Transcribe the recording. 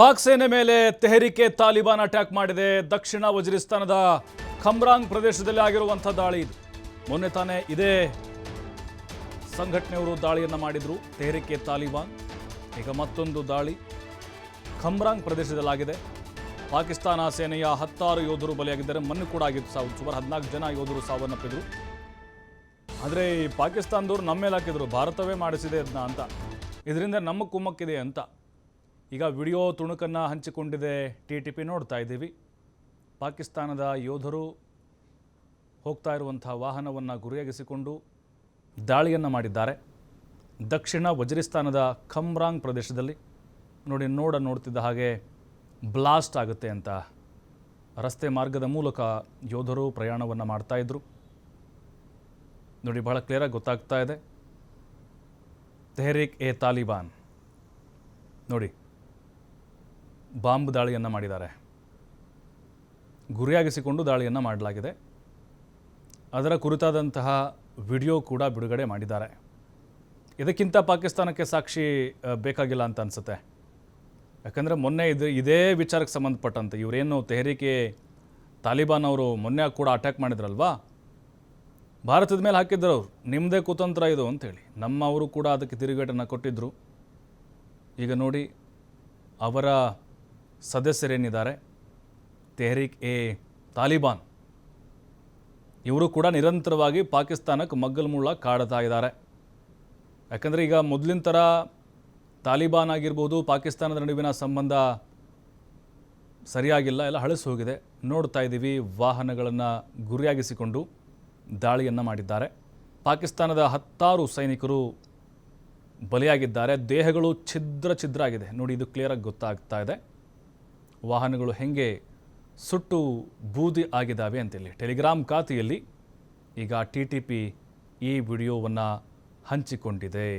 ಪಾಕ್ ಸೇನೆ ಮೇಲೆ ತೆಹರಿಕೆ ತಾಲಿಬಾನ್ ಅಟ್ಯಾಕ್ ಮಾಡಿದೆ. ದಕ್ಷಿಣ ವಜಿರಿಸ್ತಾನದ ಖಮ್ರಾಂಗ್ ಪ್ರದೇಶದಲ್ಲಿ ಆಗಿರುವಂಥ ದಾಳಿ ಇದು. ಮೊನ್ನೆ ತಾನೇ ಇದೇ ಸಂಘಟನೆಯವರು ದಾಳಿಯನ್ನು ಮಾಡಿದ್ರು, ತೆಹರಿಕೆ ತಾಲಿಬಾನ್. ಈಗ ಮತ್ತೊಂದು ದಾಳಿ ಖಮ್ರಾಂಗ್ ಪ್ರದೇಶದಲ್ಲಾಗಿದೆ. ಪಾಕಿಸ್ತಾನ ಸೇನೆಯ 16 ಯೋಧರು ಬಲಿಯಾಗಿದ್ದಾರೆ. ಮೊನ್ನೆ ಕೂಡ ಆಗಿತ್ತು ಸುಮಾರು 14 ಜನ ಯೋಧರು ಸಾವನ್ನಪ್ಪಿದ್ರು. ಆದರೆ ಈ ಪಾಕಿಸ್ತಾನದವರು ನಮ್ಮ ಮೇಲೆ ಹಾಕಿದ್ರು, ಭಾರತವೇ ಮಾಡಿಸಿದೆ ಅದನ್ನ ಅಂತ, ಇದರಿಂದ ನಮ್ಮ ಕುಮ್ಮಕ್ಕಿದೆ ಅಂತ. ಈಗ ವಿಡಿಯೋ ತುಣುಕನ್ನು ಹಂಚಿಕೊಂಡಿದೆ TTP, ನೋಡ್ತಾ ಇದ್ದೀವಿ. ಪಾಕಿಸ್ತಾನದ ಯೋಧರು ಹೋಗ್ತಾ ಇರುವಂಥ ವಾಹನವನ್ನು ಗುರಿಯಾಗಿಸಿಕೊಂಡು ದಾಳಿಯನ್ನು ಮಾಡಿದ್ದಾರೆ. ದಕ್ಷಿಣ ವಜಿರಿಸ್ತಾನದ ಖಮ್ರಾಂಗ್ ಪ್ರದೇಶದಲ್ಲಿ ನೋಡ್ತಿದ್ದ ಹಾಗೆ ಬ್ಲಾಸ್ಟ್ ಆಗುತ್ತೆ ಅಂತ ರಸ್ತೆ ಮಾರ್ಗದ ಮೂಲಕ ಯೋಧರು ಪ್ರಯಾಣವನ್ನು ಮಾಡ್ತಾಯಿದ್ರು. ನೋಡಿ, ಬಹಳ ಕ್ಲಿಯರಾಗಿ ಗೊತ್ತಾಗ್ತಾ ಇದೆ. ತೆಹರಿಕ್ ಎ ತಾಲಿಬಾನ್ ನೋಡಿ, ಬಾಂಬ್ ದಾಳಿಯನ್ನು ಮಾಡಿದ್ದಾರೆ, ಗುರಿಯಾಗಿಸಿಕೊಂಡು ದಾಳಿಯನ್ನು ಮಾಡಲಾಗಿದೆ. ಅದರ ಕುರಿತಾದಂತಹ ವಿಡಿಯೋ ಕೂಡ ಬಿಡುಗಡೆ ಮಾಡಿದ್ದಾರೆ. ಇದಕ್ಕಿಂತ ಪಾಕಿಸ್ತಾನಕ್ಕೆ ಸಾಕ್ಷಿ ಬೇಕಾಗಿಲ್ಲ ಅಂತ ಅನಿಸುತ್ತೆ. ಯಾಕಂದರೆ ಮೊನ್ನೆ ಇದೇ ವಿಚಾರಕ್ಕೆ ಸಂಬಂಧಪಟ್ಟಂತೆ ಇವರೇನು ತೆಹರಿಕೆ ತಾಲಿಬಾನ್ ಅವರು ಮೊನ್ನೆ ಕೂಡ ಅಟ್ಯಾಕ್ ಮಾಡಿದ್ರಲ್ವಾ, ಭಾರತದ ಮೇಲೆ ಹಾಕಿದ್ರು ಅವರು, ನಿಮ್ಮದೇ ಕುತಂತ್ರ ಇದು ಅಂಥೇಳಿ. ನಮ್ಮವರು ಕೂಡ ಅದಕ್ಕೆ ತಿರುಗೇಟನ್ನು ಕೊಟ್ಟಿದ್ದರು. ಈಗ ನೋಡಿ, ಅವರ ಸದಸ್ಯರೇನಿದ್ದಾರೆ ತೆಹರಿಕ್ ಎ ತಾಲಿಬಾನ್, ಇವರು ಕೂಡ ನಿರಂತರವಾಗಿ ಪಾಕಿಸ್ತಾನಕ್ಕೆ ಮಗ್ಗಲ್ಮುಳ್ಳ ಕಾಡ್ತಾ ಇದ್ದಾರೆ. ಯಾಕಂದರೆ ಈಗ ಮೊದಲಿನ ಥರ ತಾಲಿಬಾನ್ ಆಗಿರ್ಬೋದು, ಪಾಕಿಸ್ತಾನದ ನಡುವಿನ ಸಂಬಂಧ ಸರಿಯಾಗಿಲ್ಲ, ಎಲ್ಲ ಹಳಸಿ ಹೋಗಿದೆ. ನೋಡ್ತಾ ಇದ್ದೀವಿ, ವಾಹನಗಳನ್ನು ಗುರಿಯಾಗಿಸಿಕೊಂಡು ದಾಳಿಯನ್ನು ಮಾಡಿದ್ದಾರೆ. ಪಾಕಿಸ್ತಾನದ 16 ಸೈನಿಕರು ಬಲಿಯಾಗಿದ್ದಾರೆ. ದೇಹಗಳು ಛಿದ್ರ ಆಗಿದೆ. ನೋಡಿ, ಇದು ಕ್ಲಿಯರಾಗಿ ಗೊತ್ತಾಗ್ತಾ ಇದೆ. ವಾಹನಗಳು ಹೆಂಗೆ ಸುಟ್ಟು ಬೂದಿ ಆಗಿದ್ದಾವೆ ಅಂತೇಳಿ ಟೆಲಿಗ್ರಾಮ್ ಖಾತೆಯಲ್ಲಿ ಈಗ TTP ಈ ವಿಡಿಯೋವನ್ನು ಹಂಚಿಕೊಂಡಿದೆ.